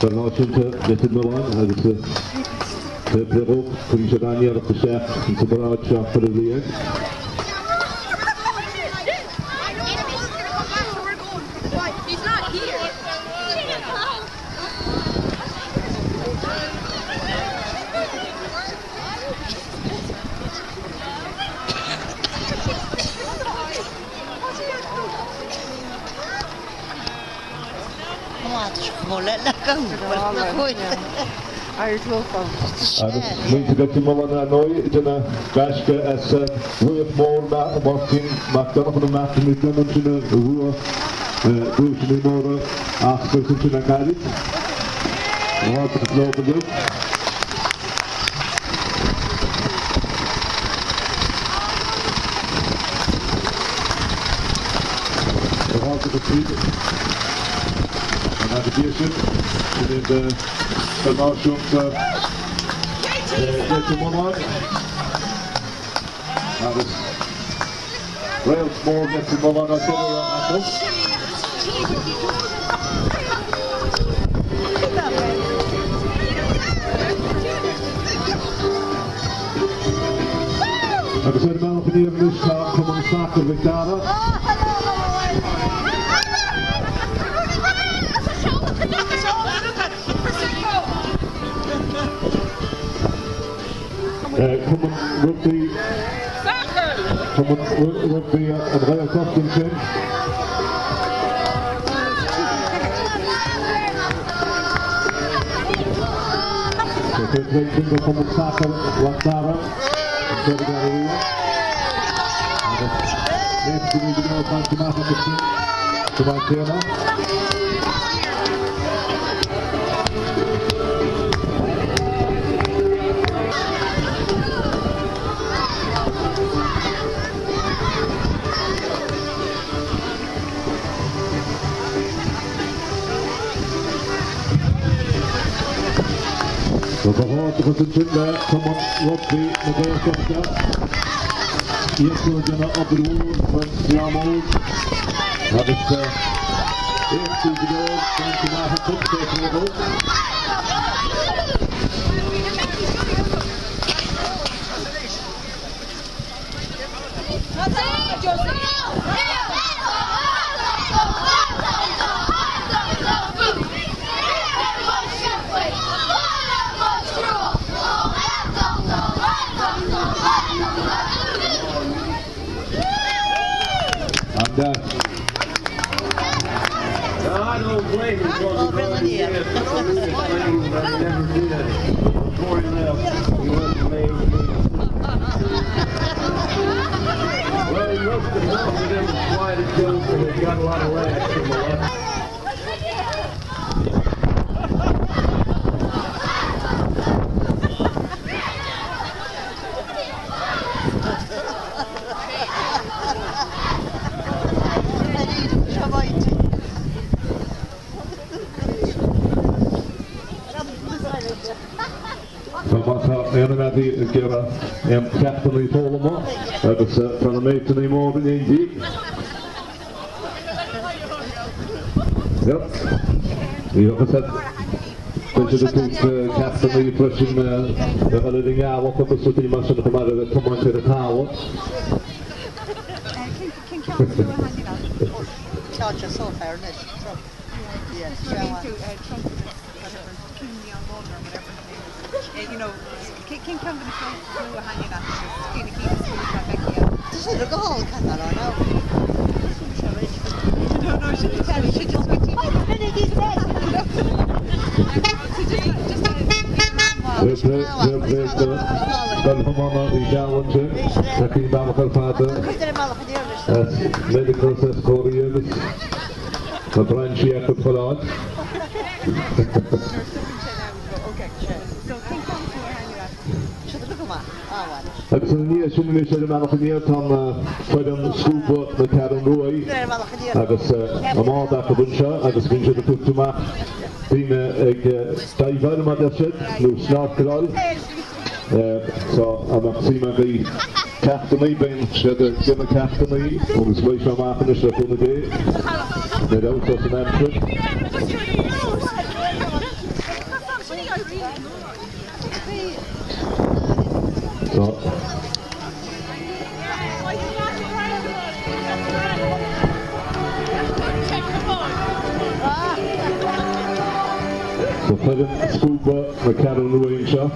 Bernardshunta, Little Milan, agus the Brero, Kurisharani, of the chef, and the barrage shot for the rear. He's not here. Moet ik het maar nooit in een basje als hoe morgen working maakt dan nog een maand met een hoe hoe morgen achter zit naar Cali. Wat het lopen doet. We gaan het frieten. Naar de biertje. In de Bernardshunta Little Milan. Dat is Railsmore Little Milan uit Apple. We zijn wel nog een dus komen de zaken met Dara. Come on, rugby. Come on, rugby and Royal Costington. So, third rating, come on, soccer, Wantara. Third gallery. Next, we need to go back to Mathematician. To Montana. So the horse was in there, come on, rugby, Miguel Costa. Yes, we're going to up the wall from Siamo. That is the 8 to go, trying to have a foot taking the ball. I'm done. I don't blame him for he never did it. Before he left, he wasn't made well, he must have known that them slided jumps and he got a lot of laughs from the left. En met die keer een captain die volgen, dat is van de meter niet meer in die. Ja, hier op het set. Dus je doet captain die flushing de hele dingen aan wat op het die mensen maar de tomaat in het houden. Charge us off our net. You know, King come and show hanging out. Keep the Look at all the cat I know. No, she didn't tell you. She just went to Mama die challenge, dat kun je bij elkaar vaten. Medical says Korean, dat branche heeft het geluid. Het is een nieuwe zomer, ze hebben nog een nieuwe van voor de school met Karen Roy. Dat is een maandag gebunchen, dat is bunchen de toet te maken. Ik sta je verder met dat shit, nu snel gedaan. Zo, en dan zien we die kachten mee ben, ze kunnen kachten mee, om het vlees te maken, dus dat doen we. Net ook als een amper. So Fedden Scuba McCarran Rangers.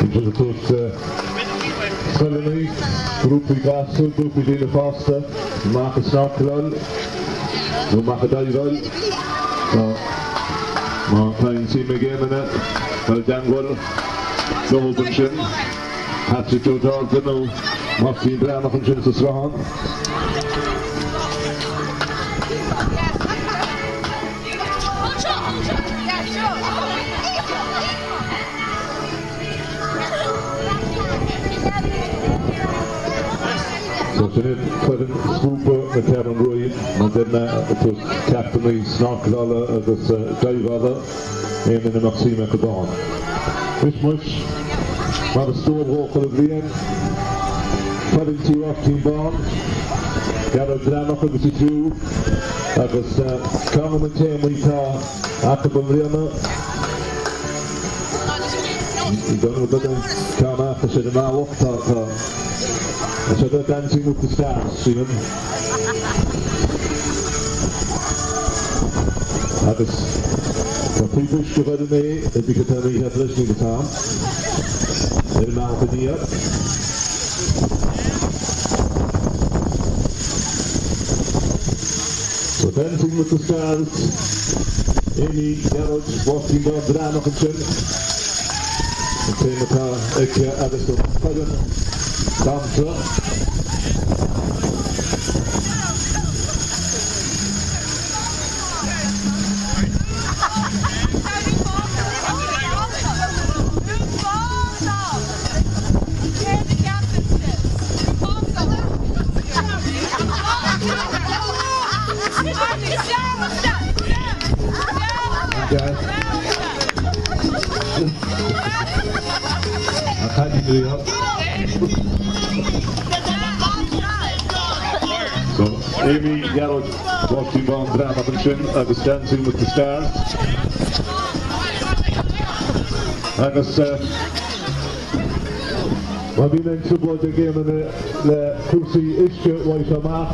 Into the Seleny, Groepie Vassel, Groepie Dina Foster, Marcus Snarkelal, no Macadairal. Maar klein team again in it. Well, Dangwell, no Bunchen, Patrick Joe Jordan, no Martin Brana from Genesis Rahan. So tonight, Fedden Scuba McCarran Roy, and then it was Captain Snarkelala, this Gaivada, and then the Maxime Caban. Much, maar de stoorwolken of Rien, Fedden T-Rock Team Bond, Gareth Drama for the Two, that was Conor McTamelita, Akabam Riana. You don't know what they're coming after, so they're not looked at. So they're dancing with the stars, Stephen. Dat is wat typisch geworden mee, dat ik het niet heb listening gedaan. Helemaal benieuwd. So dancing with the stars. Amy, Gerald, walking down Drama nog een chin. En tegen elkaar, ik heb het op Fedden. Dansen. Dat gaat niet meer op. So, Amy, Gerald, walking on Drama Bunchen, agus Dancing with the Stars. Agus, maar wie neemt voetbal de game in de kursie isje, wat je zo maakt.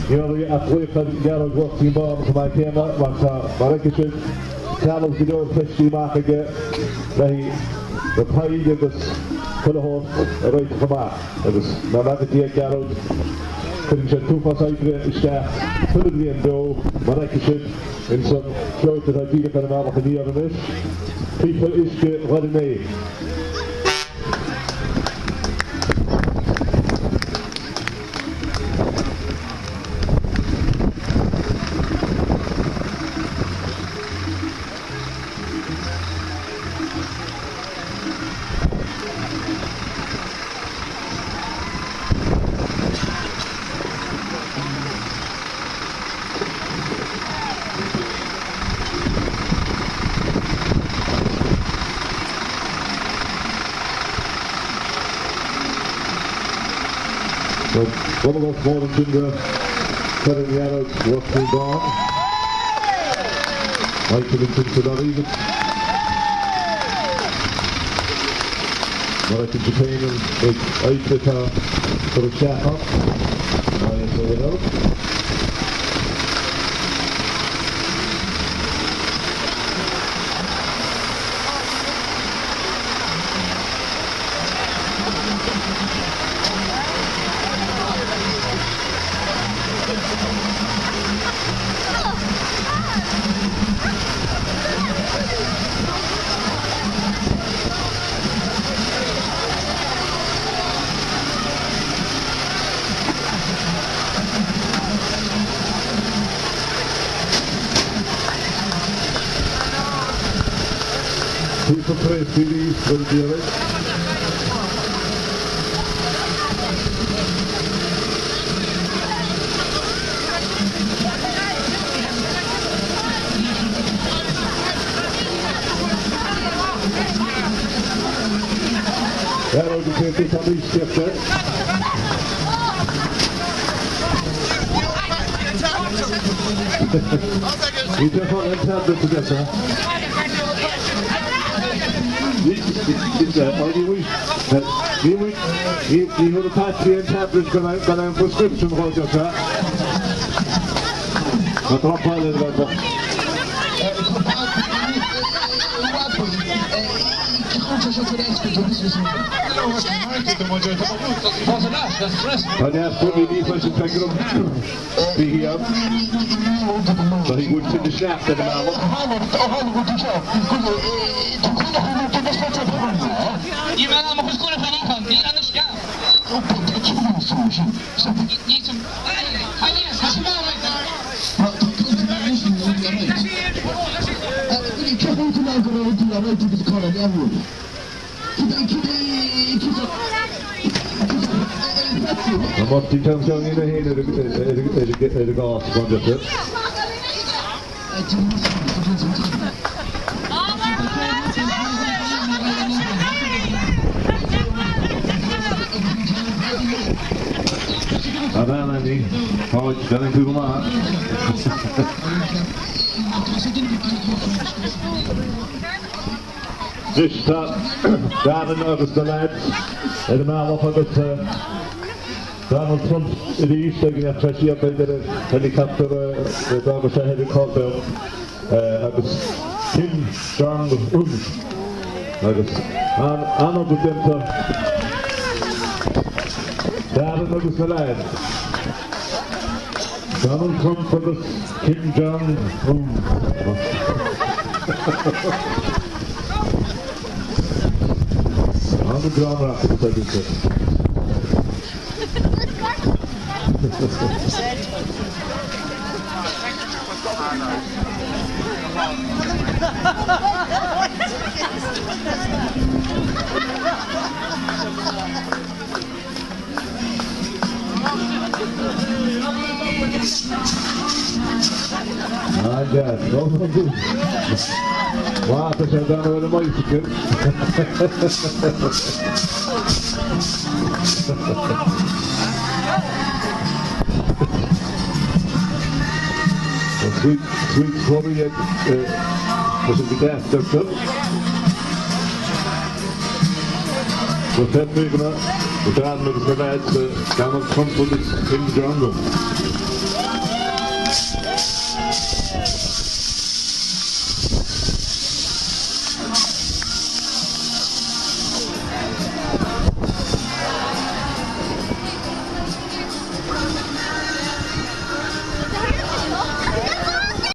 Jullie afwegen Gerald walking on van mijn thema, maar ik is Carlos Guido flesje maken, dat hij de paai dus kunnen horen, eruit gemaakt. Dus, maar wat het hier Gerald. Kunnen ze toevallig uitbrengen, is daar vullen die en do, maar ik zit in zo'n grote dat die kan allemaal genieten is. People is geworden mee. One of us morning in the Fedden Yarrow walking down. Michael into that even. Maar ik entertainen met uitzetten voor het schaken. Maar je zal het ook. People play CDs for the dealer. Daar ook de 20 aan die stichten. You just want to have this together. You har patient tablet kan en prescription roger så. Vad tror på det där? Han är på i första tanken be here. So he would to the shaft at the moment. Man måste kanske in i hela det gasbandet. Adan Andy, Hodge, going to Kumar. Sista, Darren översta lads. Är det med alla för att Donald Trump är det utstegen att träcka upp en helikopter dagar så helikopter Kim Jong-un. Han har bedömt Darren översta lads. Donald Trump för Kim Jong-un. Han är bra med att det så. Wow, das ist ja dann eine Mäuschen. Sweet Florian was een bedrijf dokter. We zijn nu we gaan met het beleid Donald Trump voor de Kim Jong-un.